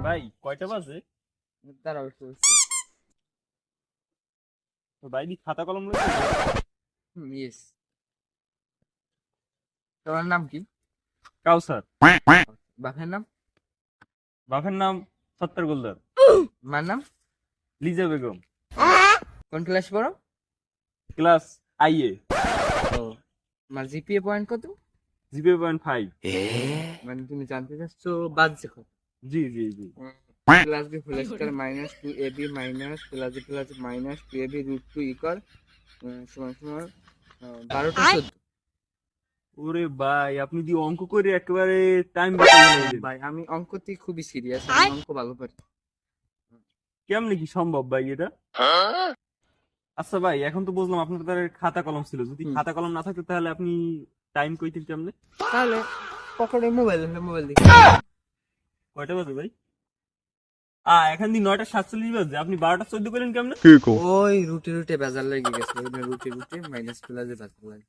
ভাই কয়টা বাজে? দাঁড়াও তো ভাই কি খাতা কলম লইছে? ইয়েস। তোমার নাম কি? কাউসার। বাপের নাম? বাপের নাম সত্তর গোলদার। মার নাম? লিজা বেগম। কোন ক্লাস পড়ো? Class IA. ও, আমার জিপিএ পয়েন্ট কত? 0.5। মানে তুমি জানতে চাচ্ছ বাজছে কত? জি জি জি। Plus B whole square minus 2ab minus plus B plus minus 2ab root 2 equal সমান সমান 12টা 14। ওরে ভাই আপনি দি অঙ্ক করে একেবারে টাইম বেঁচে ভাই আমি অঙ্কতে খুবই সিরিয়াস, আমি অঙ্ক ভালো পারি। কেমনে কি সম্ভব ভাই এটা? আচ্ছা ভাই এখন তো বুঝলাম আপনার খাতা কলম ছিল, যদি খাতা কলম না থাকতো তাহলে আপনি টাইম কইতেন কেমনে? তাহলে পকেটে মোবাইল দেখি। কয়টা বাজে ভাই? এখন দি 9:47 বাজে, আপনি 12:14 করলেন কেমনে? ওই রুটে বেজার লেগে গেছে, ওই রুটে মাইনাস প্লাসে বেজার লাগে।